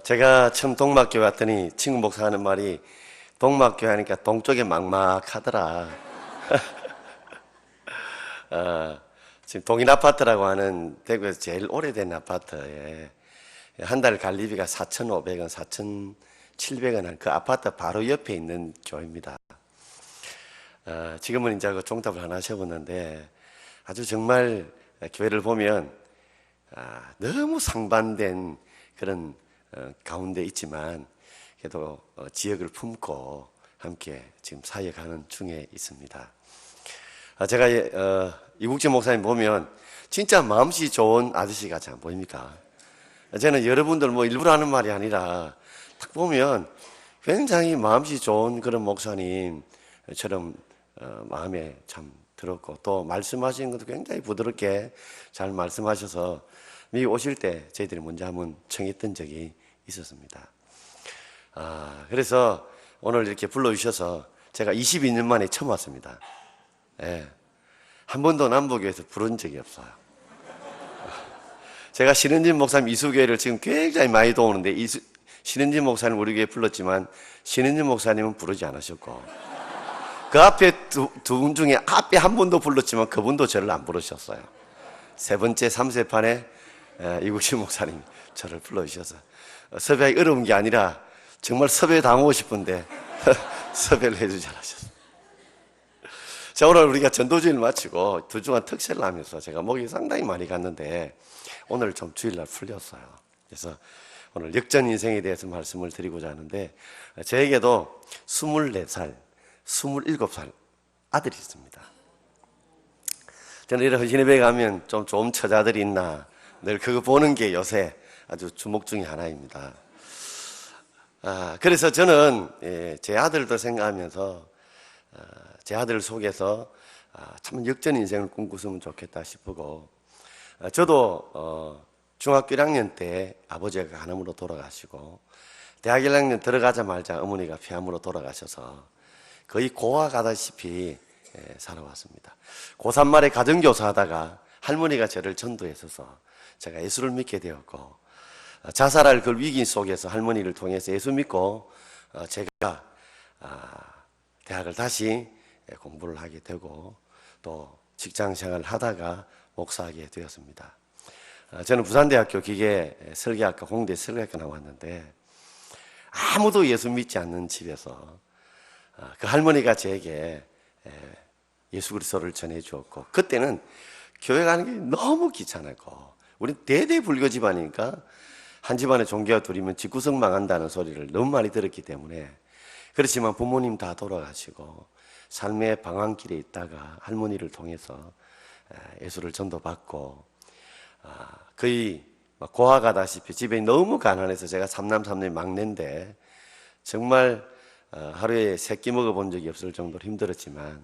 제가 처음 동막교회 왔더니 친구 목사 하는 말이 동막교회 하니까 동쪽에 막막하더라. 지금 동인아파트라고 하는 대구에서 제일 오래된 아파트에 한 달 관리비가 4,500원, 4,700원 한 그 아파트 바로 옆에 있는 교회입니다. 지금은 이제 그 종탑을 하나 세웠는데 아주 정말 교회를 보면 너무 상반된 그런 가운데 있지만 그래도 지역을 품고 함께 지금 사역하는 중에 있습니다. 제가 이국진 목사님 보면 진짜 마음씨 좋은 아저씨 같이 안 보입니까? 저는 여러분들 뭐 일부러 하는 말이 아니라 딱 보면 굉장히 마음씨 좋은 그런 목사님처럼 마음에 참 들었고, 또 말씀하시는 것도 굉장히 부드럽게 잘 말씀하셔서 미국 오실 때 저희들이 먼저 한번 청했던 적이 있었습니다. 그래서 오늘 이렇게 불러주셔서 제가 22년 만에 처음 왔습니다. 예. 한 번도 남북교회에서 부른 적이 없어요. 제가 신은진 목사님 이수교회를 지금 굉장히 많이 도우는데 신은진 목사님 우리 교회에 불렀지만 신은진 목사님은 부르지 않으셨고, 그 앞에 두 분 중에 앞에 한 분도 불렀지만 그분도 저를 안 부르셨어요. 세 번째 3세판에 이국신 목사님 저를 불러주셔서 섭외하기 어려운 게 아니라 정말 섭외 당하고 싶은데 섭외를 해주지 않으셨어요. 자, 오늘 우리가 전도주일 마치고 두 주간 특세를 하면서 제가 목이 상당히 많이 갔는데 오늘 좀 주일날 풀렸어요. 그래서 오늘 역전 인생에 대해서 말씀을 드리고자 하는데, 저에게도 24살, 27살 아들이 있습니다. 저는 이런 시내배 가면 좀 좋은 처자들이 있나 늘 그거 보는 게 요새 아주 주목 중에 하나입니다. 그래서 저는 제 아들도 생각하면서 제 아들 속에서 참 역전 인생을 꿈꾸었으면 좋겠다 싶고, 저도 중학교 1학년 때 아버지가 간암으로 돌아가시고 대학 1학년 들어가자마자 어머니가 폐암으로 돌아가셔서 거의 고아 가다시피 살아왔습니다. 고3 말에 가정교사 하다가 할머니가 저를 전도했어서 제가 예수를 믿게 되었고, 자살할 그 위기 속에서 할머니를 통해서 예수 믿고 제가 대학을 다시 공부를 하게 되고 또 직장생활을 하다가 목사하게 되었습니다. 저는 부산대학교 기계 설계학과 공대 설계학과 나왔는데 아무도 예수 믿지 않는 집에서 그 할머니가 저에게 예수 그리스도를 전해주었고, 그때는 교회 가는 게 너무 귀찮았고, 우리 대대 불교 집안이니까 한 집안에 종교가 둘이면 집구석 망한다는 소리를 너무 많이 들었기 때문에, 그렇지만 부모님 다 돌아가시고 삶의 방황길에 있다가 할머니를 통해서 예수를 전도받고 거의 고아 가다시피 집에 너무 가난해서 제가 삼남 삼녀 막내인데 정말 하루에 3끼 먹어본 적이 없을 정도로 힘들었지만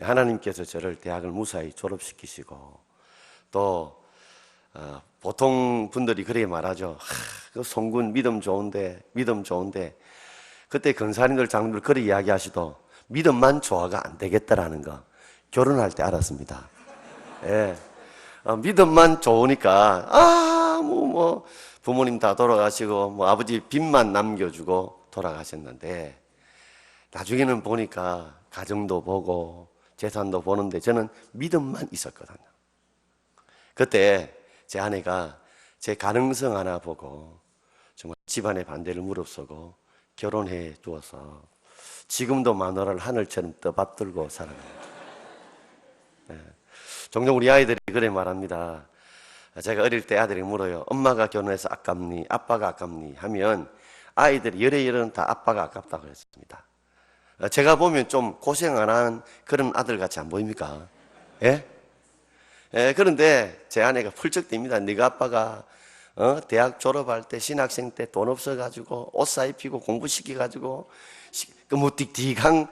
하나님께서 저를 대학을 무사히 졸업시키시고, 또 보통 분들이 그렇게 말하죠. 그 송군 믿음 좋은데 그때 근사님들 장로들 그렇게 이야기하시도 믿음만 좋아가 안 되겠다라는 거 결혼할 때 알았습니다. 예. 믿음만 좋으니까 부모님 다 돌아가시고 아버지 빚만 남겨주고 돌아가셨는데, 나중에는 보니까 가정도 보고 재산도 보는데 저는 믿음만 있었거든요. 그때 제 아내가 제 가능성 하나 보고 정말 집안의 반대를 무릅쓰고 결혼해 주어서 지금도 마누라를 하늘처럼 떠받들고 살아갑니다. 종종 우리 아이들이 그래 말합니다. 제가 어릴 때 아들이 물어요. 엄마가 결혼해서 아깝니? 아빠가 아깝니? 하면 아이들이 열애열은 다 아빠가 아깝다고 했습니다. 제가 보면 좀 고생 안 한 그런 아들 같이 안 보입니까? 예? 그런데 제 아내가 훌쩍 뜁니다. 네가 아빠가 대학 졸업할 때 신학생 때 돈 없어가지고 옷 사입히고 공부시켜가지고 그 무틱틱한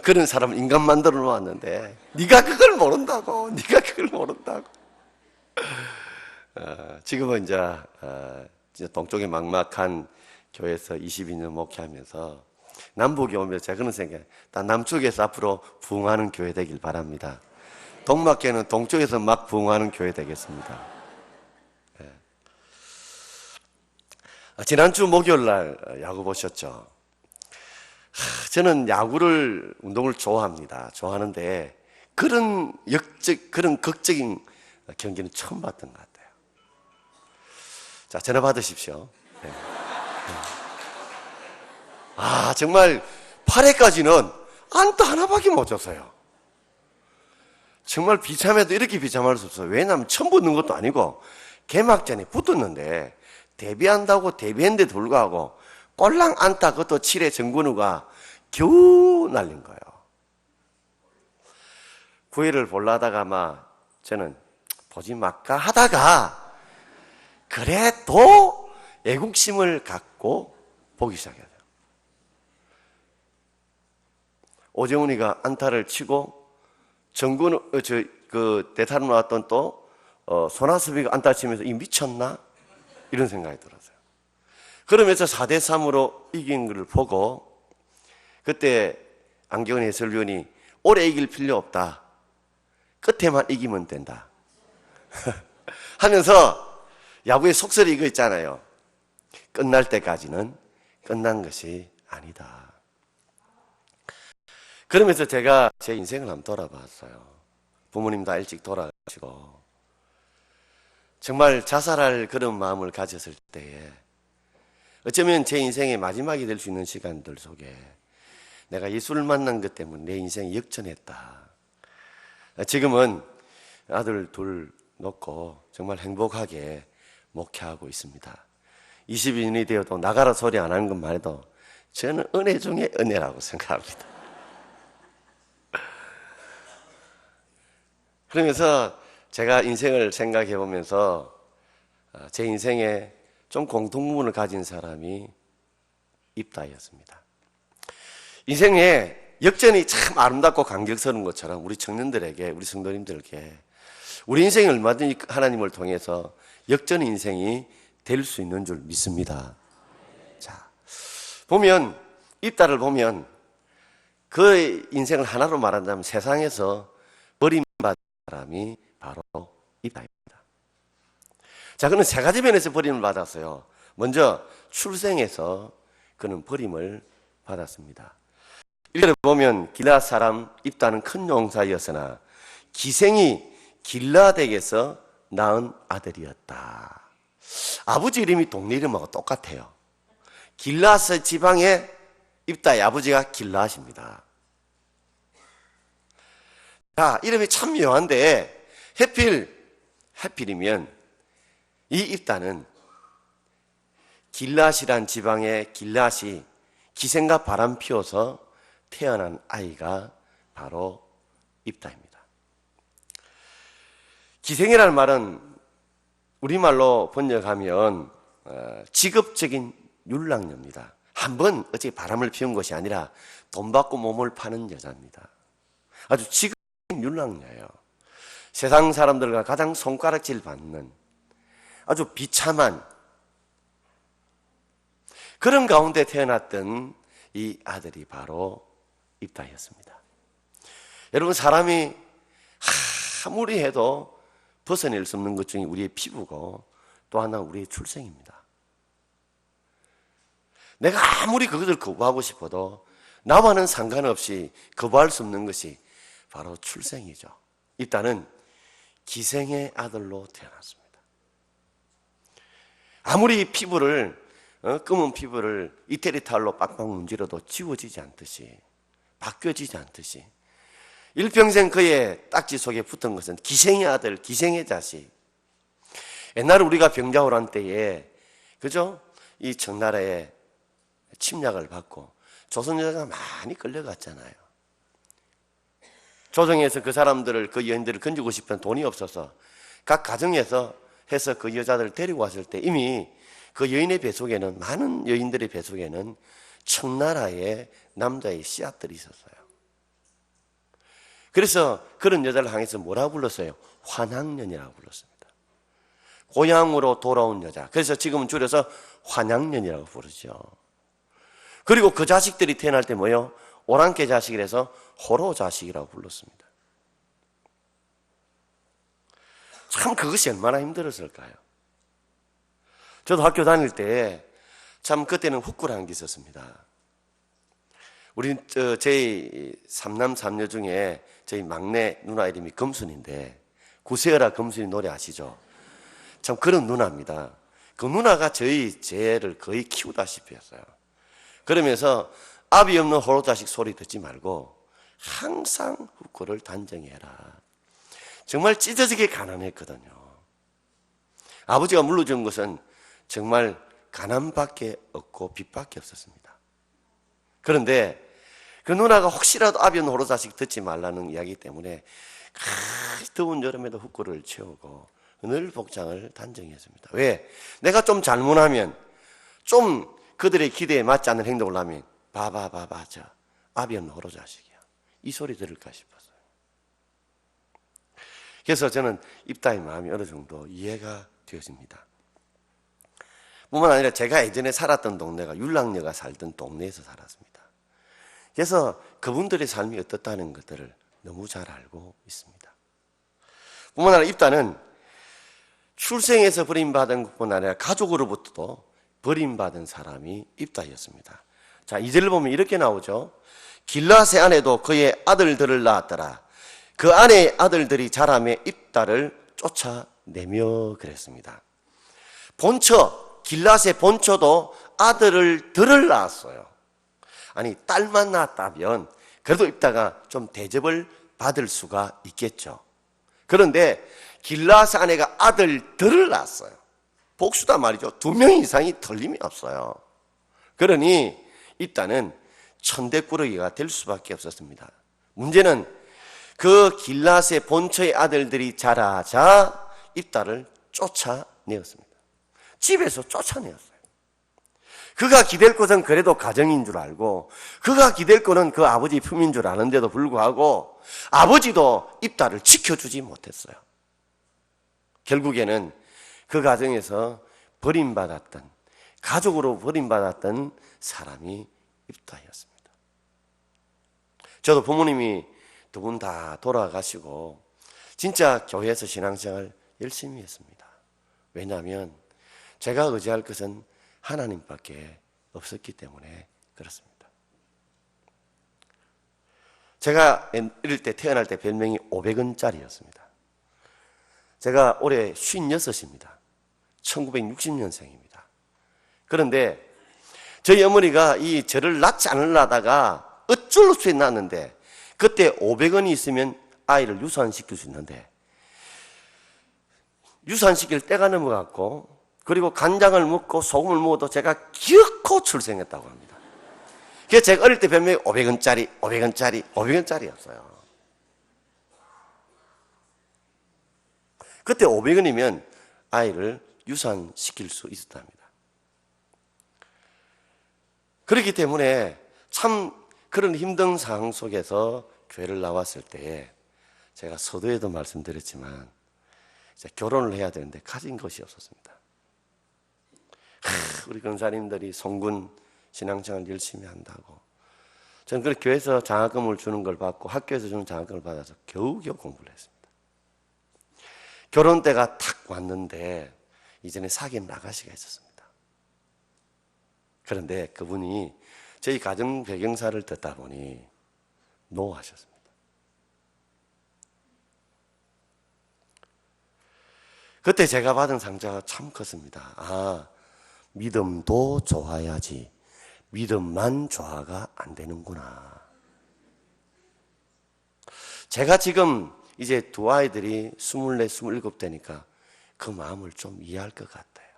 그런 사람 인간 만들어 놓았는데 네가 그걸 모른다고. 지금은 이제 동쪽에 막막한 교회에서 22년 목회하면서 남북에 오면서 제가 그런 생각해요. 남쪽에서 앞으로 부흥하는 교회 되길 바랍니다. 동막교회는 동쪽에서 막 부흥하는 교회 되겠습니다. 지난주 목요일 날 야구 보셨죠? 저는 운동을 좋아합니다. 좋아하는데 그런 그런 극적인 경기는 처음 봤던 것 같아요. 자, 전화 받으십시오. 네. 정말 8회까지는 안타 하나밖에 못 줬어요. 정말 비참해도 이렇게 비참할 수 없어요. 왜냐하면 처음 붙는 것도 아니고 개막전에 붙었는데 데뷔한다고 데뷔했는데 불구하고 꼴랑 안타 그것도 7회 정근우가 겨우 날린 거예요. 9회를 보려다가 저는 보지 말까 하다가 그래도 애국심을 갖고 보기 시작해요. 오재훈이가 안타를 치고 정근우 대타로 나왔던 또 손아섭이가 안타 치면서 이 미쳤나? 이런 생각이 들었어요. 그러면서 4대3으로 이긴 걸 보고 그때 안경원 해설위원이 오래 이길 필요 없다. 끝에만 이기면 된다. 하면서 야구의 속설이 이거 있잖아요. 끝날 때까지는 끝난 것이 아니다. 그러면서 제가 제 인생을 한번 돌아봤어요. 부모님 다 일찍 돌아가시고 정말 자살할 그런 마음을 가졌을 때에 어쩌면 제 인생의 마지막이 될 수 있는 시간들 속에 내가 예수를 만난 것 때문에 내 인생이 역전했다. 지금은 아들 둘 놓고 정말 행복하게 목회하고 있습니다. 20인이 되어도 나가라 소리 안 하는 것만 해도 저는 은혜 중에 은혜라고 생각합니다. 그러면서 제가 인생을 생각해 보면서 제 인생에 좀 공통부분을 가진 사람이 입다였습니다. 인생에 역전이 참 아름답고 감격스러운 것처럼 우리 청년들에게, 우리 성도님들에게 우리 인생이 얼마든지 하나님을 통해서 역전 인생이 될 수 있는 줄 믿습니다. 자, 입다를 보면 그 인생을 하나로 말한다면 세상에서 버림받은 사람이 바로 입다입니다. 자, 그는 세 가지 면에서 버림을 받았어요. 먼저 출생에서 그는 버림을 받았습니다. 1절에 보면 길앗 사람 입다는 큰 용사였으나 기생이 길앗에게서 낳은 아들이었다. 아버지 이름이 동네 이름하고 똑같아요. 길앗 지방의 입다의 아버지가 길앗입니다. 자, 이름이 참 묘한데 하필이면 이 입다는 길앗이란 지방의 길앗이 기생과 바람 피워서 태어난 아이가 바로 입다입니다. 기생이라는 말은 우리말로 번역하면 직업적인 율랑녀입니다. 한번 어찌 바람을 피운 것이 아니라 돈 받고 몸을 파는 여자입니다. 아주 직업적인 율랑녀예요. 세상 사람들과 가장 손가락질 받는 아주 비참한 그런 가운데 태어났던 이 아들이 바로 입다였습니다. 여러분, 사람이 아무리 해도 벗어낼 수 없는 것 중에 우리의 피부고 또 하나 우리의 출생입니다. 내가 아무리 그것을 거부하고 싶어도 나와는 상관없이 거부할 수 없는 것이 바로 출생이죠. 입다는 기생의 아들로 태어났습니다. 아무리 검은 피부를 이태리 타올로 빡빡 문지러도 지워지지 않듯이, 바뀌어지지 않듯이 일평생 그의 딱지 속에 붙은 것은 기생의 아들, 기생의 자식. 옛날에 우리가 병자호란 때에, 그죠? 이 청나라에 침략을 받고 조선 여자가 많이 끌려갔잖아요. 조정에서 그 여인들을 건지고 싶은 돈이 없어서 각 가정에서 해서 그 여자들을 데리고 왔을 때 이미 그 여인의 뱃속에는, 많은 여인들의 뱃속에는 청나라의 남자의 씨앗들이 있었어요. 그래서 그런 여자를 향해서 뭐라고 불렀어요? 환양년이라고 불렀습니다. 고향으로 돌아온 여자. 그래서 지금은 줄여서 환양년이라고 부르죠. 그리고 그 자식들이 태어날 때 뭐예요? 오랑캐 자식이라서 호로 자식이라고 불렀습니다. 참 그것이 얼마나 힘들었을까요? 저도 학교 다닐 때 참 그때는 후꾸라는 게 있었습니다. 우리 저희 삼남 삼녀 중에 저희 막내 누나 이름이 금순인데 구세어라 금순이 노래 아시죠? 참 그런 누나입니다. 그 누나가 쟤를 거의 키우다시피 했어요. 그러면서 아비 없는 홀로 자식 소리 듣지 말고 항상 후꾸를 단정해라. 정말 찢어지게 가난했거든요. 아버지가 물려준 것은 정말 가난밖에 없고 빚밖에 없었습니다. 그런데 그 누나가 혹시라도 아비 없는 홀로 자식 듣지 말라는 이야기 때문에 더운 여름에도 후꾸를 채우고 늘 복장을 단정했습니다. 왜? 내가 좀 잘못하면, 좀 그들의 기대에 맞지 않는 행동을 하면 봐봐 저 아비 없는 홀로 자식이야, 이 소리 들을까 싶었어요. 그래서 저는 입다의 마음이 어느 정도 이해가 되어집니다. 뿐만 아니라 제가 예전에 살았던 동네가 율랑녀가 살던 동네에서 살았습니다. 그래서 그분들의 삶이 어떻다는 것들을 너무 잘 알고 있습니다. 뿐만 아니라 입다는 출생에서 버림받은 것뿐 아니라 가족으로부터도 버림받은 사람이 입다였습니다. 자, 2절을 보면 이렇게 나오죠. 길라세 아내도 그의 아들들을 낳았더라. 그 아내의 아들들이 자라매 입다를 쫓아내며 그랬습니다. 본처, 길라세 본처도 들을 낳았어요. 아니, 딸만 낳았다면 그래도 입다가 좀 대접을 받을 수가 있겠죠. 그런데 길라세 아내가 아들들을 낳았어요. 복수다 말이죠. 2명 이상이 틀림이 없어요. 그러니 입다는 천대꾸러기가 될 수밖에 없었습니다. 문제는 그 길라세 본처의 아들들이 자라자 입다를 쫓아내었습니다. 집에서 쫓아내었어요. 그가 기댈 곳은 그래도 가정인 줄 알고, 그가 기댈 곳은 그 아버지 품인 줄 아는데도 불구하고 아버지도 입다를 지켜주지 못했어요. 결국에는 그 가정에서 버림받았던, 가족으로 버림받았던 사람이 입다였습니다. 저도 부모님이 2분 다 돌아가시고 진짜 교회에서 신앙생활 열심히 했습니다. 왜냐하면 제가 의지할 것은 하나님밖에 없었기 때문에 그렇습니다. 제가 이럴 때 태어날 때 별명이 500원짜리였습니다. 제가 올해 56입니다. 1960년생입니다. 그런데 저희 어머니가 저를 낳지 않으려다가 어쩔 수 없이 낳았는데, 그때 500원이 있으면 아이를 유산시킬 수 있는데 유산시킬 때가 넘어갔고, 그리고 간장을 먹고 소금을 먹어도 제가 기어코 출생했다고 합니다. 그래서 제가 어릴 때 별명이 500원짜리였어요. 그때 500원이면 아이를 유산시킬 수 있었답니다. 그렇기 때문에 참 그런 힘든 상황 속에서 교회를 나왔을 때에 제가 서두에도 말씀드렸지만 이제 결혼을 해야 되는데 가진 것이 없었습니다. 우리 권사님들이 송군 신앙생활 열심히 한다고, 저는 그 교회에서 장학금을 주는 걸 받고 학교에서 주는 장학금을 받아서 겨우겨우 공부를 했습니다. 결혼 때가 탁 왔는데 이전에 사귄 아가씨가 있었습니다. 그런데 그분이 저희 가정 배경사를 듣다 보니 노하셨습니다. 그때 제가 받은 상자가 참 컸습니다. 믿음도 좋아야지 믿음만 좋아가 안 되는구나. 제가 지금 이제 2 아이들이 24, 27 되니까 그 마음을 좀 이해할 것 같아요.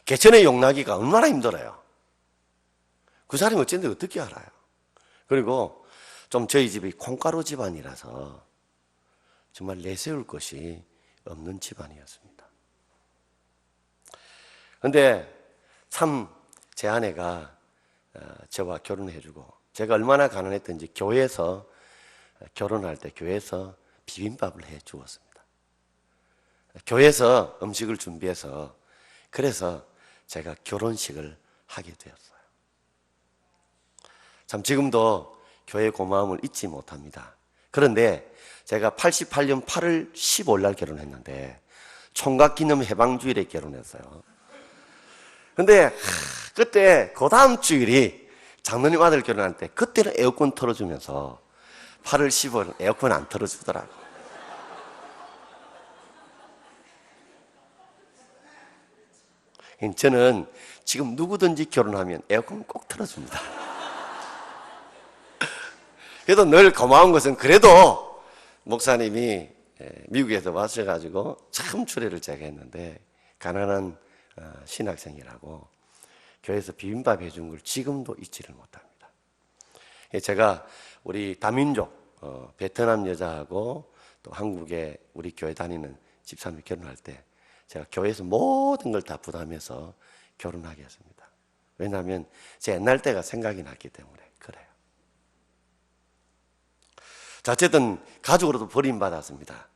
개천에 용나기가 얼마나 힘들어요. 그 사람이 어쩐지 어떻게 알아요. 그리고 좀 저희 집이 콩가루 집안이라서 정말 내세울 것이 없는 집안이었습니다. 그런데 참 제 아내가 저와 결혼해주고, 제가 얼마나 가난했던지 교회에서 결혼할 때 교회에서 비빔밥을 해 주었습니다. 교회에서 음식을 준비해서, 그래서 제가 결혼식을 하게 되었어요. 참 지금도 교회 고마움을 잊지 못합니다. 그런데 제가 88년 8월 15일 날 결혼했는데 총각기념 해방주일에 결혼했어요. 근데 그때 그 다음 주일이 장로님 아들 결혼할 때 그때는 에어컨 틀어주면서 8월 10월 에어컨 안 틀어주더라고. 저는 지금 누구든지 결혼하면 에어컨 꼭 틀어줍니다. 그래도 늘 고마운 것은 그래도 목사님이 미국에서 와셔가지고 참 추례를 제가 했는데 가난한 신학생이라고 교회에서 비빔밥 해준 걸 지금도 잊지를 못합니다. 제가 우리 다민족 베트남 여자하고 또 한국에 우리 교회 다니는 집사람이 결혼할 때 제가 교회에서 모든 걸 다 부담해서 결혼하게 했습니다. 왜냐하면 제 옛날 때가 생각이 났기 때문에 그래요. 자, 어쨌든 가족으로도 버림받았습니다.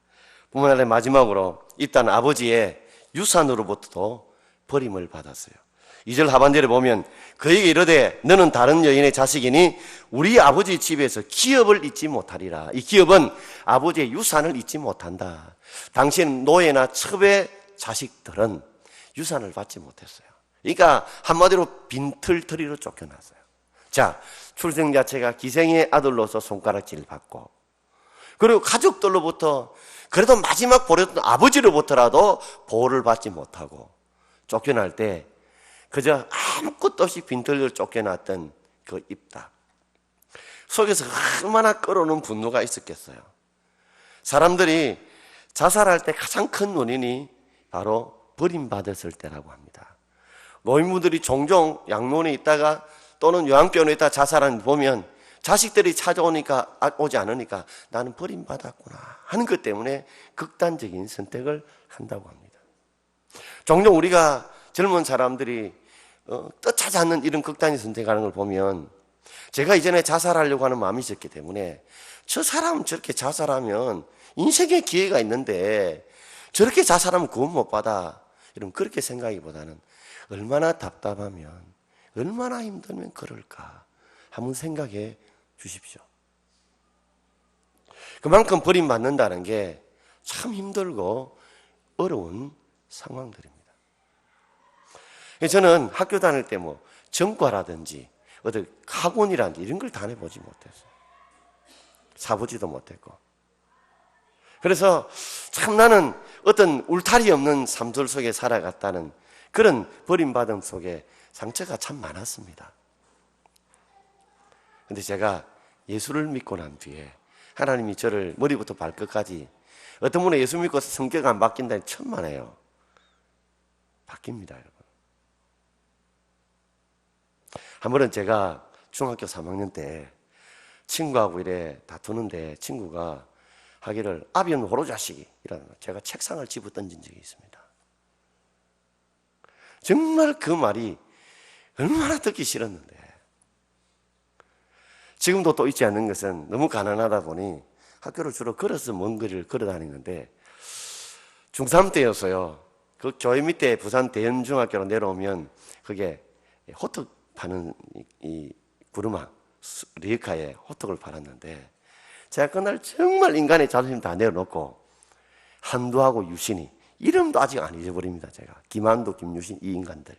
뿐만 아니라 마지막으로 일단 아버지의 유산으로부터도 버림을 받았어요. 2절 하반절에 보면 그에게 이르되 너는 다른 여인의 자식이니 우리 아버지 집에서 기업을 잊지 못하리라. 이 기업은 아버지의 유산을 잊지 못한다. 당신 노예나 첩의 자식들은 유산을 받지 못했어요. 그러니까 한마디로 빈털터리로 쫓겨났어요. 자, 출생 자체가 기생의 아들로서 손가락질 받고 그리고 가족들로부터 그래도 마지막 보냈던 아버지로부터라도 보호를 받지 못하고 쫓겨날 때 그저 아무것도 없이 빈털터리로 쫓겨났던 그 입다 속에서 얼마나 끓어오는 분노가 있었겠어요. 사람들이 자살할 때 가장 큰 원인이 바로 버림받았을 때라고 합니다. 노인분들이 종종 양로원에 있다가 또는 요양병원에 있다가 자살하는 보면 자식들이 찾아오니까 오지 않으니까 나는 버림받았구나 하는 것 때문에 극단적인 선택을 한다고 합니다. 종종 우리가 젊은 사람들이 뜻하지 않는 이런 극단적인 선택하는 걸 보면 제가 이전에 자살하려고 하는 마음이 있었기 때문에 저 사람 저렇게 자살하면 인생의 기회가 있는데 저렇게 자살하면 구원 못 받아 이런 그렇게 생각하기보다는 얼마나 답답하면 얼마나 힘들면 그럴까 한번 생각해 주십시오. 그만큼 버림받는다는 게 참 힘들고 어려운 상황들입니다. 저는 학교 다닐 때 뭐 전과라든지 어떤 학원이라든지 이런 걸 다녀보지 못했어요. 사보지도 못했고. 그래서 참 나는 어떤 울타리 없는 삶들 속에 살아갔다는 그런 버림받음 속에 상처가 참 많았습니다. 근데 제가 예수를 믿고 난 뒤에 하나님이 저를 머리부터 발끝까지 어떤 분은 예수 믿고 성격 안 바뀐다니 천만에요. 바뀝니다, 여러분. 한 번은 제가 중학교 3학년 때 친구하고 이래 다투는데 친구가 하기를 아비는 호로자식이 이라는 제가 책상을 집어 던진 적이 있습니다. 정말 그 말이 얼마나 듣기 싫었는데 지금도 또 잊지 않는 것은 너무 가난하다 보니 학교를 주로 걸어서 먼 거리를 걸어 다니는데 중3 때였어요. 그 교회 밑에 부산 대연중학교로 내려오면 그게 호떡 파는 이 구르마 리어카에 호떡을 팔았는데 제가 그날 정말 인간의 자존심 다 내려놓고 한두하고 유신이 이름도 아직 안 잊어버립니다. 제가 김한두, 김유신 이 인간들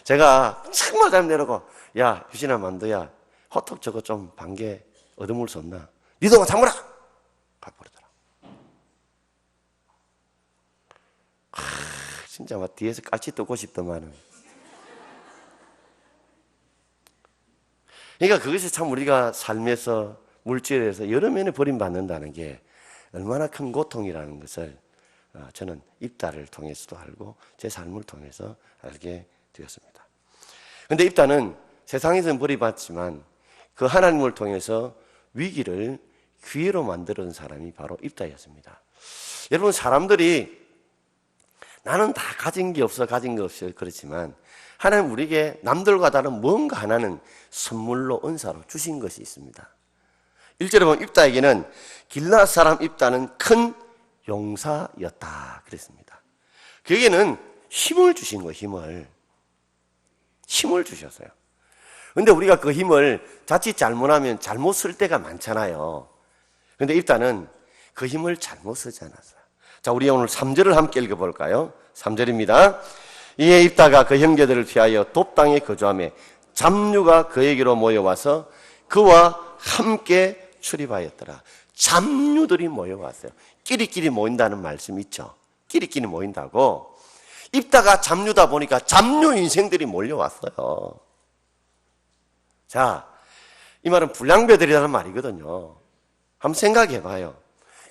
제가 정말 잘 내려고 야 유신아 만두야 호떡 저거 좀 반개 얻어물 수 없나? 니도 잠그라! 가버리더라. 진짜 막 뒤에서 깔치 뜨고 싶더만은. 그러니까 그것이 참 우리가 삶에서 물질에서 여러 면에 버림받는다는 게 얼마나 큰 고통이라는 것을 저는 입다를 통해서도 알고 제 삶을 통해서 알게 되었습니다. 그런데 입다는 세상에서는 버림받지만 그 하나님을 통해서 위기를 기회로 만드는 사람이 바로 입다였습니다. 여러분 사람들이 나는 다 가진 게 없어 그렇지만 하나님 우리에게 남들과 다른 뭔가 하나는 선물로 은사로 주신 것이 있습니다. 1절에 보면 입다에게는 길앗 사람 입다는 큰 용사였다 그랬습니다. 그에게는 힘을 주신 거예요. 힘을 주셨어요. 근데 우리가 그 힘을 자칫 잘못하면 잘못 쓸 때가 많잖아요. 근데 입다는 그 힘을 잘못 쓰지 않았어요. 자, 우리 오늘 3절을 함께 읽어볼까요? 3절입니다. 이에 입다가 그 형제들을 피하여 돕 땅에 거주하며 잡류가 그에게로 모여와서 그와 함께 출입하였더라. 잡류들이 모여왔어요. 끼리끼리 모인다는 말씀 있죠. 끼리끼리 모인다고. 입다가 잡류다 보니까 잡류 인생들이 몰려왔어요. 자, 이 말은 불량배들이라는 말이거든요. 한번 생각해 봐요.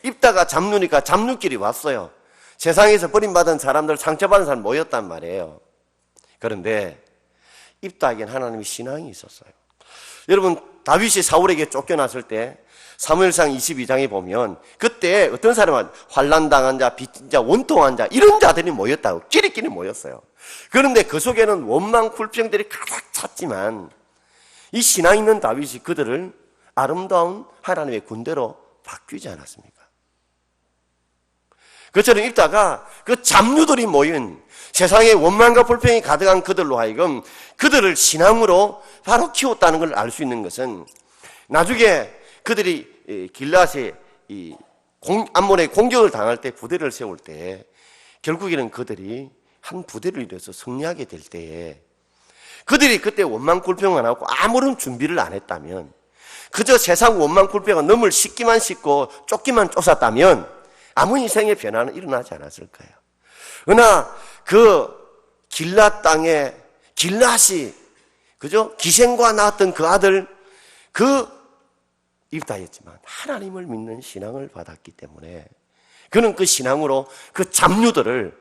입다가 잡류니까 잡류끼리 왔어요. 세상에서 버림받은 사람들, 상처받은 사람 모였단 말이에요. 그런데 입다에겐 하나님의 신앙이 있었어요. 여러분, 다윗이 사울에게 쫓겨났을 때 사무엘상 22장에 보면 그때 어떤 사람은 환난당한 자, 빚진 자, 원통한 자 이런 자들이 모였다고 끼리끼리 모였어요. 그런데 그 속에는 원망 불평들이 가득 찼지만 이 신앙 있는 다윗이 그들을 아름다운 하나님의 군대로 바뀌지 않았습니까? 그처럼 입다가 그 잡류들이 모인 세상에 원망과 불평이 가득한 그들로 하여금 그들을 신앙으로 바로 키웠다는 걸 알 수 있는 것은 나중에 그들이 길앗에 암몬의 공격을 당할 때 부대를 세울 때 결국에는 그들이 한 부대를 이뤄서 승리하게 될 때에 그들이 그때 원망 불평만 하고 아무런 준비를 안 했다면 그저 세상 원망 불평은 넘을 씻기만 씻고 쫓기만 쫓았다면 아무 인생의 변화는 일어나지 않았을 거예요. 그러나 그 길앗 땅에 길앗이 그죠? 기생과 낳았던 그 아들 그 입다였지만 하나님을 믿는 신앙을 받았기 때문에 그는 그 신앙으로 그 잡류들을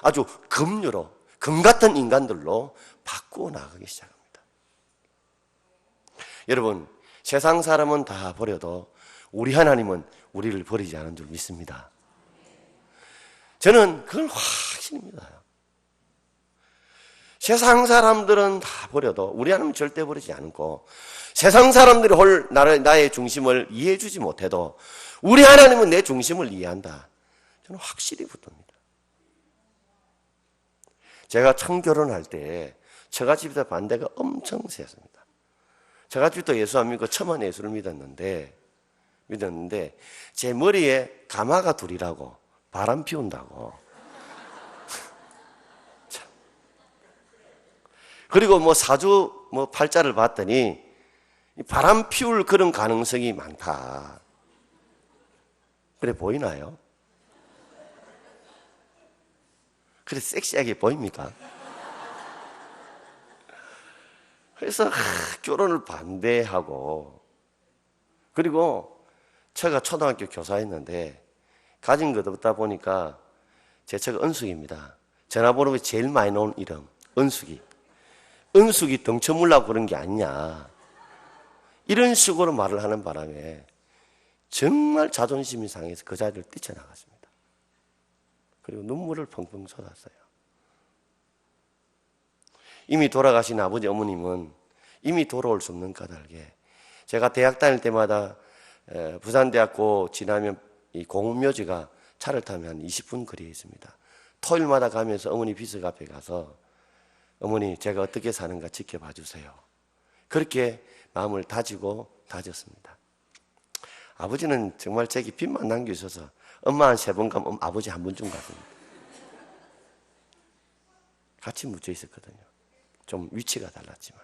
아주 금 같은 인간들로 바꾸어 나가기 시작합니다. 여러분, 세상 사람은 다 버려도 우리 하나님은 우리를 버리지 않은 줄 믿습니다. 저는 그걸 확신히 믿어요. 세상 사람들은 다 버려도 우리 하나님은 절대 버리지 않고 세상 사람들이 나의 중심을 이해해 주지 못해도 우리 하나님은 내 중심을 이해한다. 저는 확실히 붙듭니다. 제가 처음 결혼할 때 처가집에서 반대가 엄청 세습니다. 처가집도 예수 안 믿고 처만 예수를 믿었는데 제 머리에 가마가 둘이라고 바람 피운다고. 그리고 사주 팔자를 봤더니 바람 피울 그런 가능성이 많다. 그래 보이나요? 그래 섹시하게 보입니까? 그래서 결혼을 반대하고 그리고 제가 초등학교 교사였는데 가진 것 없다 보니까 제 처가 은숙입니다. 전화번호에 제일 많이 나온 이름 은숙이 덩쳐물라고 그런 게 아니냐 이런 식으로 말을 하는 바람에 정말 자존심이 상해서 그 자리를 뛰쳐나갔습니다. 그리고 눈물을 펑펑 쏟았어요. 이미 돌아가신 아버지 어머님은 이미 돌아올 수 없는 까닭에 제가 대학 다닐 때마다 부산대학교 지나면 이 공원묘지가 차를 타면 한 20분 거리에 있습니다. 토요일마다 가면서 어머니 비석 앞에 가서 어머니 제가 어떻게 사는가 지켜봐 주세요. 그렇게 마음을 다졌습니다. 아버지는 정말 제게 빚만 남겨주셔서 엄마 한 3번 가면 아버지 한 번쯤 갔습니다. 같이 묻혀 있었거든요. 좀 위치가 달랐지만.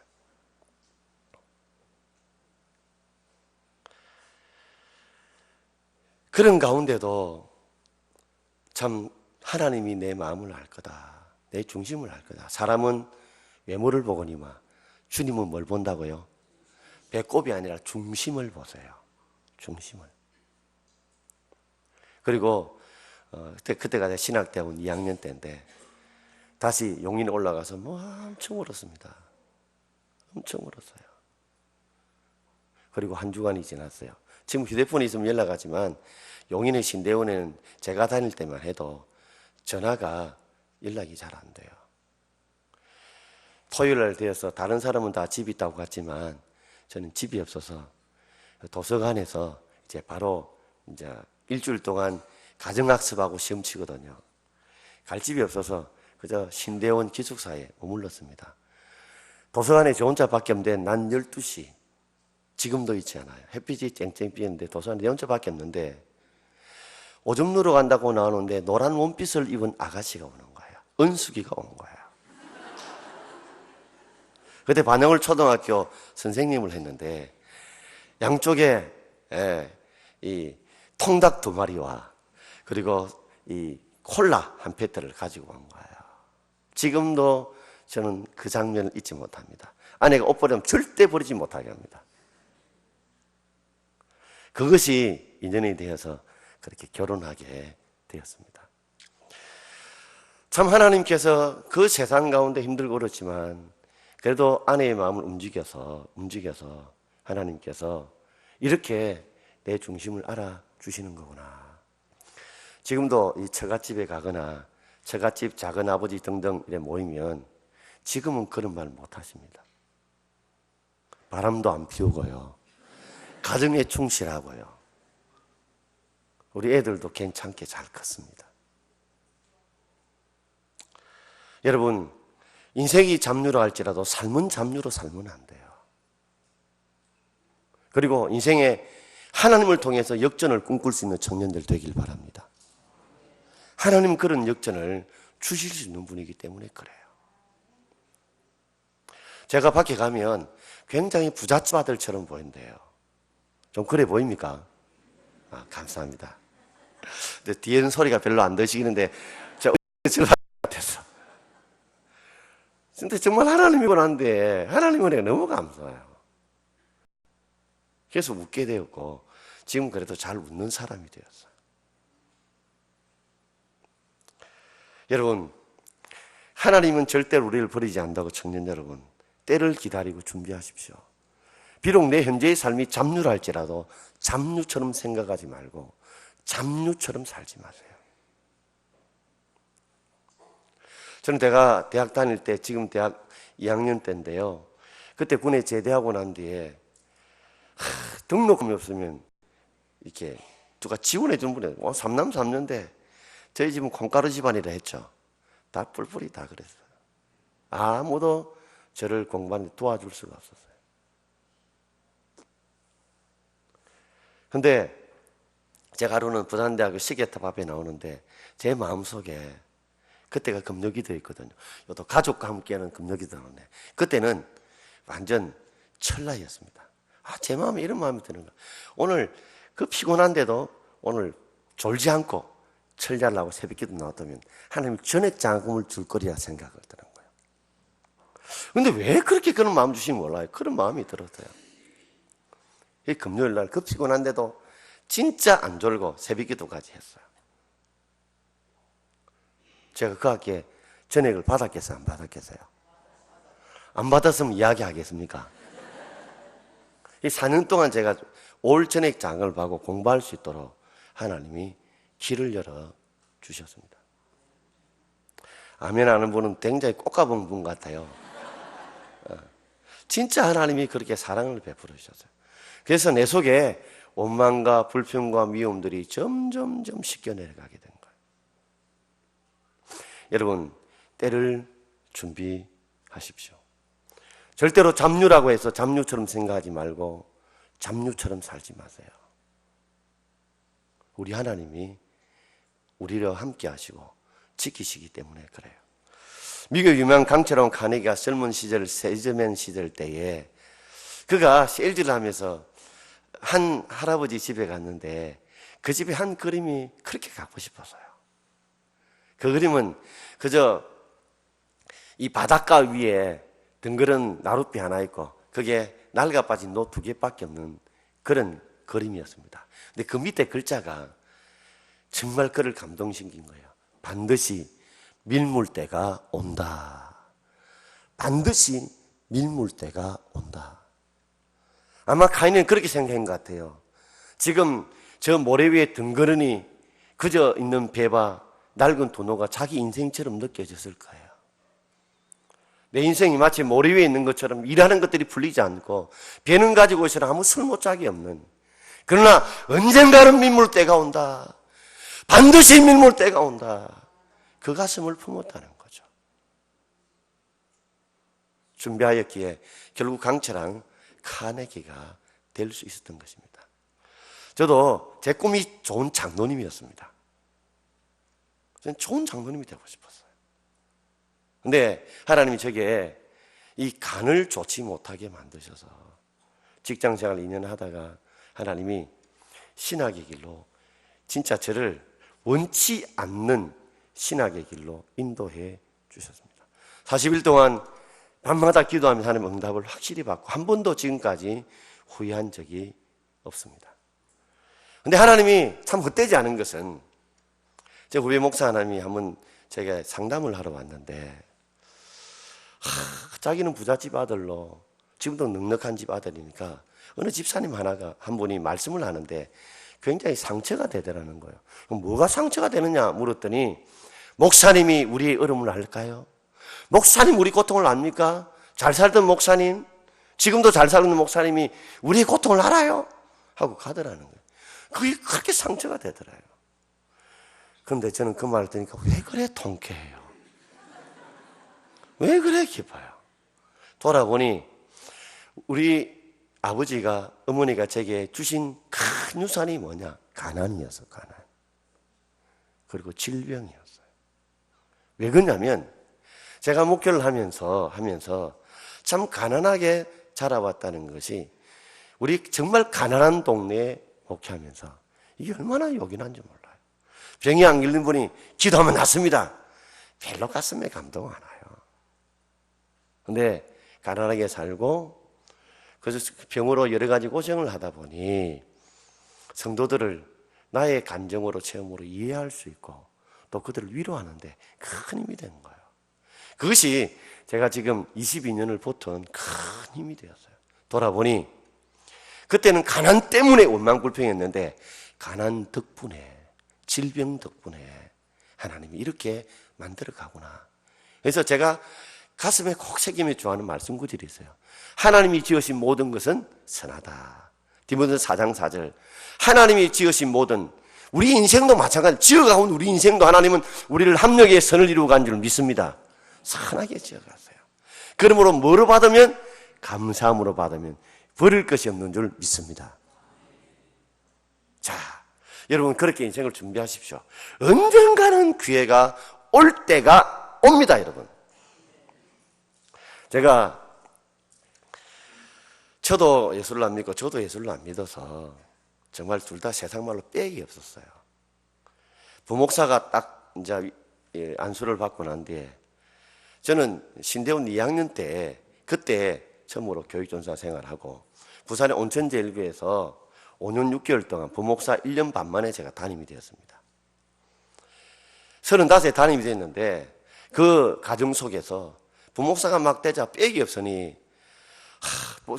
그런 가운데도 참 하나님이 내 마음을 알 거다. 내 중심을 알 거다. 사람은 외모를 보거니와 주님은 뭘 본다고요? 배꼽이 아니라 중심을 보세요. 중심을. 그리고 그때가 내 신학대학원 2학년 때인데 다시 용인에 올라가서 엄청 울었습니다. 엄청 울었어요. 그리고 한 주간이 지났어요. 지금 휴대폰이 있으면 연락하지만 용인의 신대원에는 제가 다닐 때만 해도 전화가 연락이 잘 안 돼요. 토요일 날 되어서 다른 사람은 다 집이 있다고 갔지만 저는 집이 없어서 도서관에서 이제 바로 일주일 동안 가정학습하고 시험 치거든요. 갈 집이 없어서 그저 신대원 기숙사에 머물렀습니다. 도서관에 저 혼자밖에 없는데 난 12시 지금도 있지 않아요. 햇빛이 쨍쨍 비었는데 도서관에 내 혼자밖에 없는데 오줌 누러 간다고 나오는데 노란 원핏을 입은 아가씨가 오는 거예요. 은숙이가 온 거야. 그때 반영을 초등학교 선생님을 했는데 양쪽에 이 통닭 2마리와 그리고 이 콜라 한 페트를 가지고 온 거예요. 지금도 저는 그 장면을 잊지 못합니다. 아내가 옷 버리면 절대 버리지 못하게 합니다. 그것이 인연이 되어서 그렇게 결혼하게 되었습니다. 참 하나님께서 그 세상 가운데 힘들고 그렇지만 그래도 아내의 마음을 움직여서 하나님께서 이렇게 내 중심을 알아주시는 거구나. 지금도 이 처갓집에 가거나 처갓집 작은아버지 등등 이래 모이면 지금은 그런 말 못 하십니다. 바람도 안 피우고요. 가정에 충실하고요. 우리 애들도 괜찮게 잘 컸습니다. 여러분, 인생이 잡류라 할지라도 삶은 잡류로 살면 안 돼요. 그리고 인생에 하나님을 통해서 역전을 꿈꿀 수 있는 청년들 되길 바랍니다. 하나님은 그런 역전을 주실 수 있는 분이기 때문에 그래요. 제가 밖에 가면 굉장히 부잣집 아들처럼 보인대요. 좀 그래 보입니까? 감사합니다. 근데 뒤에는 소리가 별로 안 들리시는데 제가 같아서. 근데 정말 하나님이곤 한데 하나님은 내가 너무 감사해요. 그래서 웃게 되었고 지금 그래도 잘 웃는 사람이 되었어요. 여러분, 하나님은 절대로 우리를 버리지 않는다고 청년 여러분, 때를 기다리고 준비하십시오. 비록 내 현재의 삶이 잡류라 할지라도 잡류처럼 생각하지 말고 잡류처럼 살지 마세요. 저는 제가 대학 다닐 때 지금 대학 2학년 때인데요. 그때 군에 제대하고 난 뒤에 등록금이 없으면 이렇게 누가 지원해 준 분이 3남 3년대 저희 집은 콩가루 집안이라 했죠. 다 뿔뿔이 다 그랬어요. 아무도 저를 공부하는 데 도와줄 수가 없었어요. 근데 제가 하루는 부산대학교 시계탑 앞에 나오는데 제 마음속에 그때가 금요기도 있거든요. 또 가족과 함께하는 금요기도 나오네. 그때는 완전 철라였습니다. 제 마음에 이런 마음이 드는 거예요. 오늘 그 피곤한데도 오늘 졸지 않고 철야하고 새벽기도 나왔다면 하나님 전액 장금을 줄 거리라 생각을 드는 거예요. 근데 왜 그렇게 그런 마음 주시는지 몰라요. 그런 마음이 들었어요. 이 금요일 날 그 피곤한데도 진짜 안 졸고 새벽기도까지 했어요. 제가 그 학기에 전액을 받았겠어요? 안 받았겠어요? 안 받았으면 이야기하겠습니까? 이 4년 동안 제가 올 전액 장을 받고 공부할 수 있도록 하나님이 길을 열어 주셨습니다. 아멘 하는 분은 굉장히 꽃가본 분 같아요. 진짜 하나님이 그렇게 사랑을 베풀어 주셨어요. 그래서 내 속에 원망과 불평과 미움들이 점점 씻겨 내려가게 된 거예요. 여러분, 때를 준비하십시오. 절대로 잡류라고 해서 잡류처럼 생각하지 말고 잡류처럼 살지 마세요. 우리 하나님이 우리와 함께 하시고 지키시기 때문에 그래요. 미국 유명한 강철원 카네기가 젊은 시절, 세즈맨 시절 때에 그가 세일즈를 하면서 한 할아버지 집에 갔는데 그 집에 한 그림이 그렇게 갖고 싶었어요. 그 그림은 그저 이 바닷가 위에 덩그런 나룻배 하나 있고 그게 낡아 빠진 노 2개밖에 없는 그런 그림이었습니다. 근데 그 밑에 글자가 정말 그를 감동시킨 거예요. 반드시 밀물 때가 온다. 반드시 밀물 때가 온다. 아마 카인은 그렇게 생각한 것 같아요. 지금 저 모래 위에 덩그러니 그저 있는 배와 낡은 도로가 자기 인생처럼 느껴졌을 거예요. 내 인생이 마치 모래 위에 있는 것처럼 일하는 것들이 풀리지 않고 배는 가지고 있으나 아무 쓸모짝이 없는, 그러나 언젠가는 밀물 때가 온다. 반드시 밀물 때가 온다. 그 가슴을 품었다는 거죠. 준비하였기에 결국 강철왕 카네기가 될 수 있었던 것입니다. 저도 제 꿈이 좋은 장로님이었습니다. 저는 좋은 장로님이 되고 싶었어요. 근데 하나님이 저게 이 간을 좋지 못하게 만드셔서 직장생활 2년 하다가 하나님이 신학의 길로 진짜 저를 원치 않는 신학의 길로 인도해 주셨습니다. 40일 동안 밤마다 기도하면서 하나님 응답을 확실히 받고 한 번도 지금까지 후회한 적이 없습니다. 근데 하나님이 참 헛되지 않은 것은 제 후배 목사 하나님이 한번 제가 상담을 하러 왔는데 자기는 부잣집 아들로 지금도 넉넉한 집 아들이니까 어느 집사님 한 분이 말씀을 하는데 굉장히 상처가 되더라는 거예요. 그럼 뭐가 상처가 되느냐 물었더니 목사님이 우리의 어려움을 알까요? 목사님 우리 고통을 압니까? 잘 살던 목사님, 지금도 잘 살는 목사님이 우리의 고통을 알아요? 하고 가더라는 거예요. 그게 그렇게 상처가 되더라요. 그런데 저는 그 말을 들으니까 왜 그래 통쾌해요? 왜 그래 기뻐요? 돌아보니 우리 아버지가 어머니가 제게 주신 큰 유산이 뭐냐? 가난이었어, 가난. 그리고 질병이었어요. 왜 그러냐면 제가 목회를 하면서 참 가난하게 자라왔다는 것이 우리 정말 가난한 동네에 목회하면서 이게 얼마나 요긴한지 몰라요. 병이 안 걸린 분이 기도하면 낫습니다. 별로 가슴에 감동 안 와요. 근데 가난하게 살고 그래서 병으로 여러 가지 고생을 하다 보니 성도들을 나의 감정으로 체험으로 이해할 수 있고 또 그들을 위로하는데 큰 힘이 되는 거예요. 그것이 제가 지금 22년을 버튼 큰 힘이 되었어요. 돌아보니 그때는 가난 때문에 원망불평했는데 가난 덕분에 질병 덕분에 하나님이 이렇게 만들어 가구나. 그래서 제가 가슴에 콕 새기며 좋아하는 말씀 구절이 있어요. 하나님이 지으신 모든 것은 선하다. 디모데서 4장 4절. 하나님이 지으신 모든 우리 인생도 마찬가지. 지어가온 우리 인생도 하나님은 우리를 합력의 선을 이루어 간 줄 믿습니다. 선하게 지어갔어요. 그러므로 뭐로 받으면? 감사함으로 받으면 버릴 것이 없는 줄 믿습니다. 자, 여러분 그렇게 인생을 준비하십시오. 언젠가는 기회가 올 때가 옵니다, 여러분. 저도 예술을 안 믿고 저도 예술을 안 믿어서 정말 둘 다 세상 말로 빽이 없었어요. 부목사가 딱 이제 안수를 받고 난 뒤에 저는 신대원 2학년 때 그때 처음으로 교육전사 생활하고 부산의 온천제일교에서 5년 6개월 동안 부목사 1년 반 만에 제가 담임이 되었습니다. 35에 담임이 됐는데 그 과정 속에서 부목사가 막 되자 빽이 없으니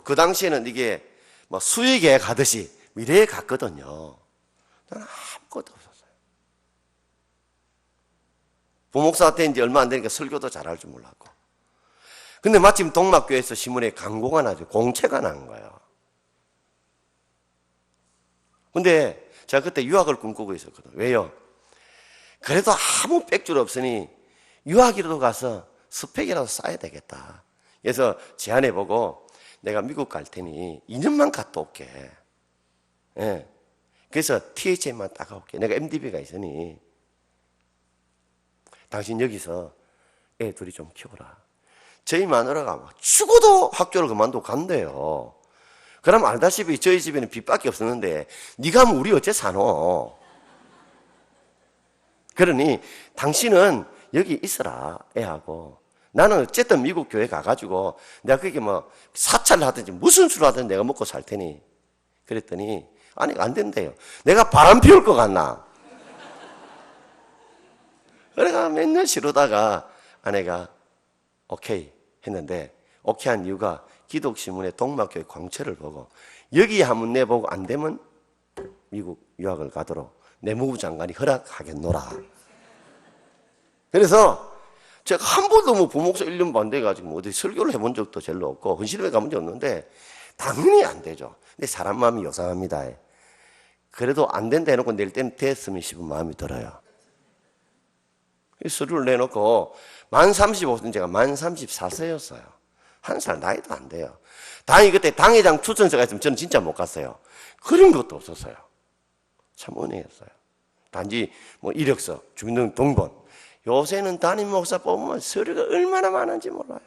그 당시에는 이게 뭐 수의계에 가듯이 미래에 갔거든요. 나는 아무것도 없었어요. 부목사 때 이제 얼마 안 되니까 설교도 잘할 줄 몰랐고. 근데 마침 동막교회에서 신문에 광고가 나죠. 공채가 난 거예요. 근데 제가 그때 유학을 꿈꾸고 있었거든요. 왜요? 그래도 아무 빽줄 없으니 유학이라도 가서 스펙이라도 쌓아야 되겠다. 그래서 제안해보고 내가 미국 갈 테니 2년만 갔다 올게. 예. 그래서 THM만 따가올게. 내가 MDB가 있으니 당신 여기서 애 둘이 좀 키워라. 저희 마누라가 죽어도 학교를 그만두고 간대요. 그럼 알다시피 저희 집에는 빚밖에 없었는데 네가 하면 우리 어째 사노? 그러니 당신은 여기 있어라 애하고 나는 어쨌든 미국 교회 가가지고 내가 그게 뭐 사찰을 하든지 무슨 수를 하든지 내가 먹고 살 테니. 그랬더니 아니 안 된대요. 내가 바람 피울 것 같나? 그래가 맨날 싫어다가 아내가 오케이 했는데 오케이 한 이유가 기독신문에 동막교회 광채를 보고 여기 한번 내보고 안 되면 미국 유학을 가도록 내무부 장관이 허락하겠노라. 그래서 제가 한 번도 뭐 부목사 1년 반 돼가지고 어디 설교를 해본 적도 별로 없고 헌신회 가본 적 없는데 당연히 안 되죠. 근데 사람 마음이 요상합니다. 그래도 안 된다 해놓고 낼 때는 됐으면 싶은 마음이 들어요. 서류를 내놓고 만 35세 제가 만 34세였어요. 한 살 나이도 안 돼요. 당이 그때 당회장 추천서가 있으면 저는 진짜 못 갔어요. 그런 것도 없었어요. 참 은혜였어요. 단지 뭐 이력서, 주민등록 동본 요새는 담임 목사 뽑으면 서류가 얼마나 많은지 몰라요.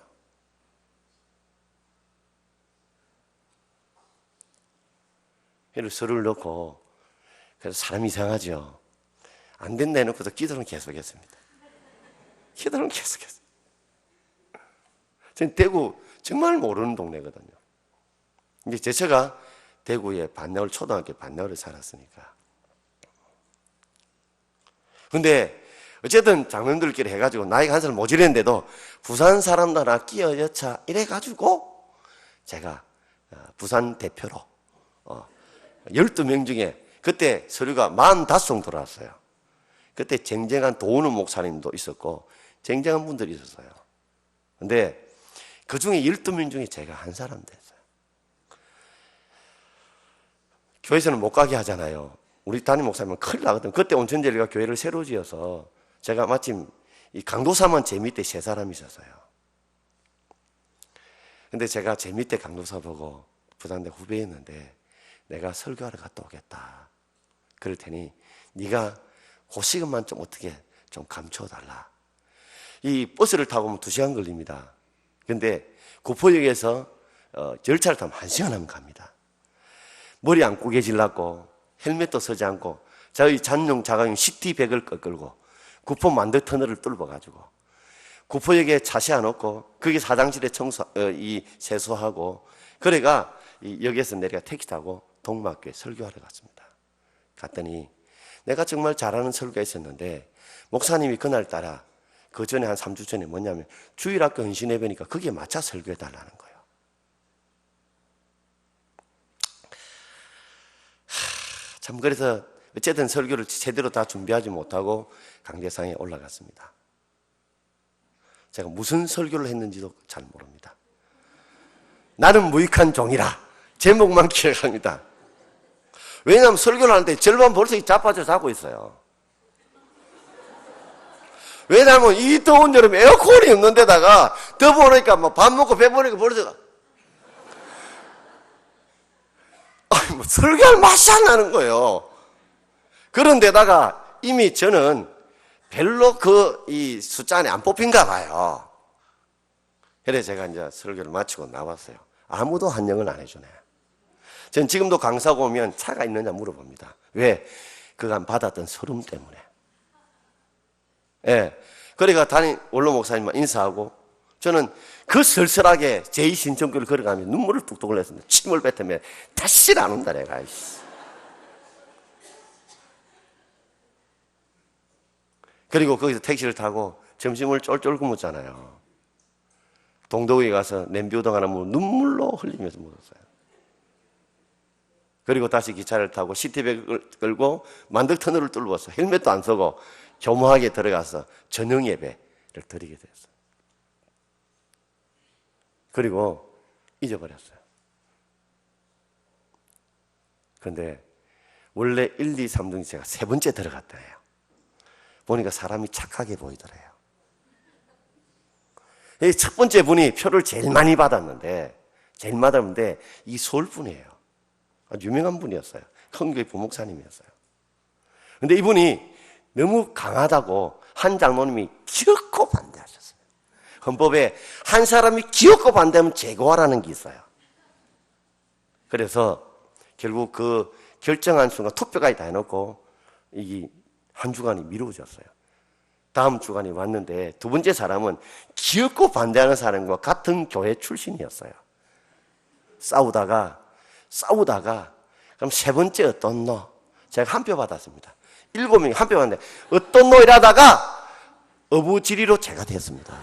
이렇게 서류를 넣고, 그래서 사람이 이상하죠. 안 된다 해놓고도 기도는 계속했습니다. 기도는 계속했어요. 저는 대구 정말 모르는 동네거든요. 이제 제가 대구에 반야울, 초등학교 반야울에 살았으니까. 근데 어쨌든 장로님들끼리 해가지고 나이가 한 살 모자랐는데도 부산 사람들 하나 끼어여차 이래가지고 제가 부산 대표로 12명 중에 그때 서류가 45송 들어왔어요. 그때 쟁쟁한 도우는 목사님도 있었고 쟁쟁한 분들이 있었어요. 근데 그 중에 12명 중에 제가 한 사람 됐어요. 교회에서는 못 가게 하잖아요. 우리 담임 목사님은 큰일 나거든. 그때 온천젤리가 교회를 새로 지어서 제가 마침 이 강도사만 제 밑에 3사람이 있었어요. 근데 제가 제 밑에 강도사 보고 부산대 후배였는데 내가 설교하러 갔다 오겠다. 그럴 테니 네가 그 시간만 좀 어떻게 좀 감춰달라. 이 버스를 타고 오면 2시간 걸립니다. 근데 구포역에서 열차를 타면 1시간 하면 갑니다. 머리 안 구겨질라고 헬멧도 쓰지 않고 저희 잔용 자가용 CT100을 끌고 구포 만덕 터널을 뚫어가지고 구포역에 차 세워놓고 거기 사장실에 세수하고 그래가 여기에서 내려가 택시 타고 동막교에 설교하러 갔습니다. 갔더니 내가 정말 잘하는 설교가 있었는데 목사님이 그날따라 그 전에 한 3주 전에 뭐냐면 주일학교 헌신예배니까 거기에 맞춰 설교해달라는 거예요. 참 그래서 어쨌든 설교를 제대로 다 준비하지 못하고 강대상에 올라갔습니다. 제가 무슨 설교를 했는지도 잘 모릅니다. 나는 무익한 종이라 제목만 기억합니다. 왜냐하면 설교를 하는데 절반 벌써 자빠져 자고 있어요. 왜냐하면 이 더운 여름에 에어컨이 없는 데다가 더우니까 뭐 밥 먹고 배부르니까 벌써 뭐 설교할 맛이 안 나는 거예요. 그런데다가 이미 저는 별로 이 숫자 안에 안 뽑힌가 봐요. 그래서 제가 이제 설교를 마치고 나왔어요. 아무도 환영을 안 해주네. 전 지금도 강사고 오면 차가 있느냐 물어봅니다. 왜? 그간 받았던 서름 때문에. 예. 그러니까 원로 목사님만 인사하고 저는 그 쓸쓸하게 제2신청교를 걸어가며 눈물을 뚝뚝 흘렸습니다. 침을 뱉으며 다시 안 온다 내가. 그리고 거기서 택시를 타고 점심을 쫄쫄 굶었잖아요. 동덕에 가서 냄비우동 하나 먹고 눈물로 흘리면서 먹었어요. 그리고 다시 기차를 타고 시티백을 끌고 만덕터널을 뚫어서 헬멧도 안 쓰고 교묘하게 들어가서 저녁 예배를 드리게 됐어요. 그리고 잊어버렸어요. 그런데 원래 1, 2, 3등 제가 3번째 들어갔더래요. 보니까 사람이 착하게 보이더래요. 첫 번째 분이 표를 제일 많이 받았는데 이 서울 분이에요. 아주 유명한 분이었어요. 큰 교회 부목사님이었어요. 근데 이분이 너무 강하다고 한 장로님이 기어코 반대하셨어요. 헌법에 한 사람이 기어코 반대하면 제거하라는 게 있어요. 그래서 결국 그 결정한 순간 투표까지 다 해놓고 이 한 주간이 미루어졌어요. 다음 주간이 왔는데 두 번째 사람은 기어코 반대하는 사람과 같은 교회 출신이었어요. 싸우다가 그럼 세 번째 어떤 너? 제가 한 표 받았습니다. 7명이 한 표 받았는데 어떤 너 이러다가 어부지리로 제가 됐습니다.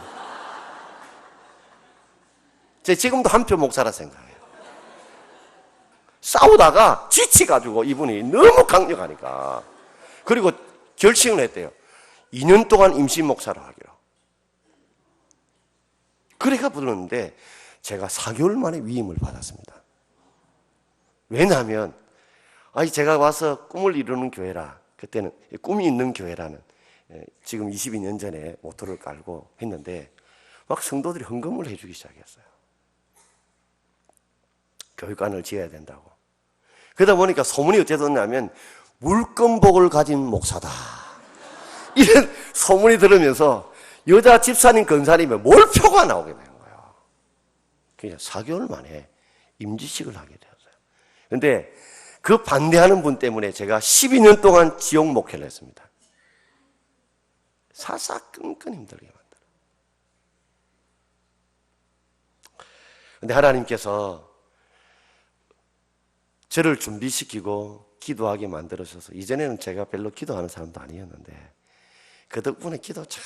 제가 지금도 한 표 목사라 생각해요. 싸우다가 지치가지고 이분이 너무 강력하니까 그리고 결심을 했대요. 2년 동안 임시 목사로 하기로. 그래가 불렀는데 제가 4개월 만에 위임을 받았습니다. 왜냐하면 제가 와서 꿈을 이루는 교회라 그때는 꿈이 있는 교회라는 지금 22년 전에 모토를 깔고 했는데 막 성도들이 헌금을 해주기 시작했어요. 교육관을 지어야 된다고. 그러다 보니까 소문이 어땠었냐면 물건복을 가진 목사다 이런 소문이 들으면서 여자 집사님 권사님의 몰표가 나오게 된 거예요. 그냥 4개월 만에 임지식을 하게 되었어요. 그런데 그 반대하는 분 때문에 제가 12년 동안 지옥 목회를 했습니다. 사사건건 힘들게 만들어. 그런데 하나님께서 저를 준비시키고 기도하게 만들어셔서, 이전에는 제가 별로 기도하는 사람도 아니었는데 그 덕분에 기도 참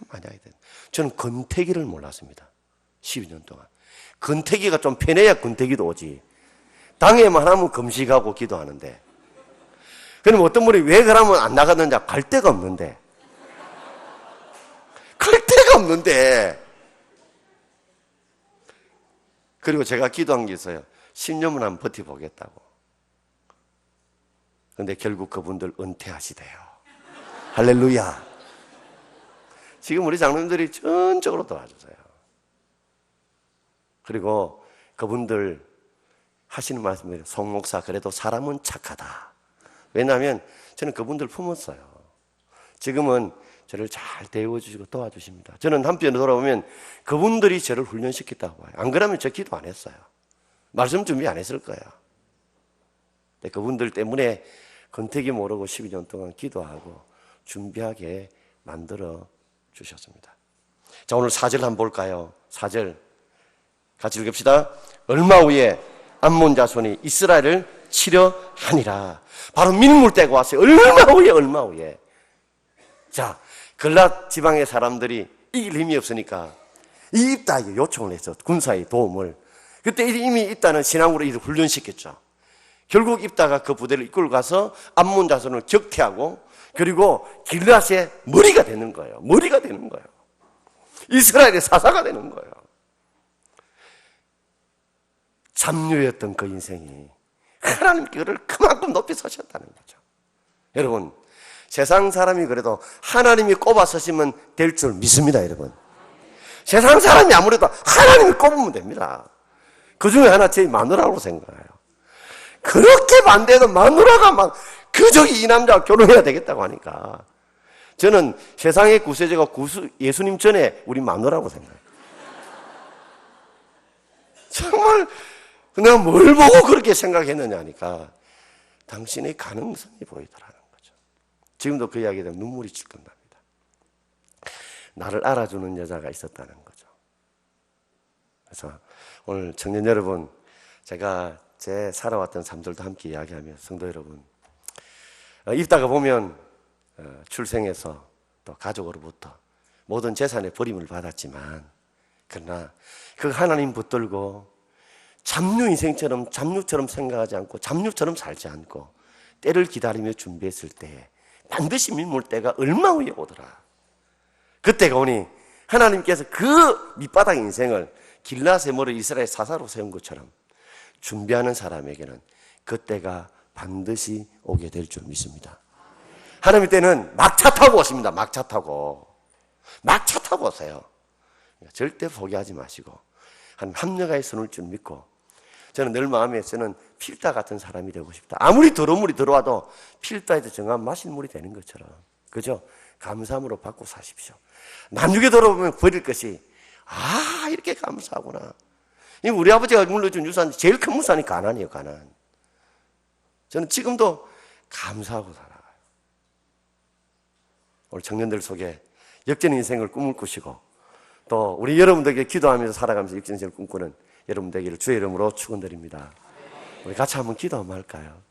많이 하게 됐어요. 저는 권태기를 몰랐습니다. 12년 동안. 권태기가 좀 편해야 권태기도 오지. 당에만 하면 금식하고 기도하는데, 그럼 어떤 분이 왜 그러면 안 나갔느냐? 갈 데가 없는데. 갈 데가 없는데. 그리고 제가 기도한 게 있어요. 10년만 하면 버텨보겠다고. 근데 결국 그분들 은퇴하시대요. 할렐루야. 지금 우리 장로님들이 전적으로 도와주세요. 그리고 그분들 하시는 말씀이에요. 송 목사, 그래도 사람은 착하다. 왜냐하면 저는 그분들 품었어요. 지금은 저를 잘 대해주시고 도와주십니다. 저는 한편으로 돌아보면 그분들이 저를 훈련시켰다고 봐요. 안 그러면 저 기도 안 했어요. 말씀 준비 안 했을 거예요. 근데 그분들 때문에 권태기 모르고 12년 동안 기도하고 준비하게 만들어 주셨습니다. 자, 오늘 4절 한번 볼까요? 4절 같이 읽읍시다. 얼마 후에 암몬 자손이 이스라엘을 치려 하니라. 바로 민물 때가 왔어요. 얼마 후에. 자, 글랏 지방의 사람들이 이길 힘이 없으니까 입다 요청을 했죠. 군사의 도움을. 그때 이미 입다는 신앙으로 이를 훈련시켰죠. 결국 입다가 그 부대를 이끌고 가서 암몬 자손을 적퇴하고, 그리고 길앗의 머리가 되는 거예요. 머리가 되는 거예요. 이스라엘의 사사가 되는 거예요. 잡류였던 그 인생이 하나님께 그를 그만큼 높이 서셨다는 거죠. 여러분, 세상 사람이 그래도 하나님이 꼽아 서시면 될 줄 믿습니다, 여러분. 세상 사람이 아무래도 하나님이 꼽으면 됩니다. 그 중에 하나 제 마누라고 생각해요. 그렇게 반대해도 마누라가 막 그저기 이 남자와 결혼해야 되겠다고 하니까 저는 세상의 구세주가 예수님 전에 우리 마누라고 생각해요. 정말 내가 뭘 보고 그렇게 생각했느냐 하니까 당신의 가능성이 보이더라는 거죠. 지금도 그 이야기에 대한 눈물이 질끈납니다. 나를 알아주는 여자가 있었다는 거죠. 그래서 오늘 청년 여러분, 제가 제 살아왔던 삶들도 함께 이야기하며 성도 여러분, 입다가 보면 출생에서 또 가족으로부터 모든 재산의 버림을 받았지만, 그러나 그 하나님 붙들고 잡류 인생처럼 잡류처럼 생각하지 않고 잡류처럼 살지 않고 때를 기다리며 준비했을 때 반드시 민물 때가 얼마 후에 오더라. 그때가 오니 하나님께서 그 밑바닥 인생을 길랏의 머리 이스라엘 사사로 세운 것처럼 준비하는 사람에게는 그때가 반드시 오게 될 줄 믿습니다. 하나님 때는 막차 타고 오십니다. 막차 타고 오세요. 절대 포기하지 마시고 합력하여 서는 줄 믿고, 저는 늘 마음에 저는 필다 같은 사람이 되고 싶다. 아무리 더러운 물이 들어와도 필다에서 정한 마실 물이 되는 것처럼, 그죠? 감사함으로 받고 사십시오. 남육에 들어오면 버릴 것이, 이렇게 감사하구나. 우리 아버지가 물려준 유산, 제일 큰 무산이 가난이에요, 가난. 저는 지금도 감사하고 살아가요. 우리 청년들 속에 역전 인생을 꿈을 꾸시고, 또 우리 여러분들에게 기도하면서 살아가면서 역전 인생을 꿈꾸는 여러분들에게 주의 이름으로 축원드립니다. 우리 같이 한번 기도 한번 할까요?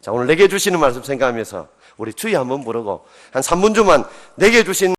자, 오늘 내게 주시는 말씀 생각하면서 우리 주의 한번 부르고 한 3분 주만 내게 주신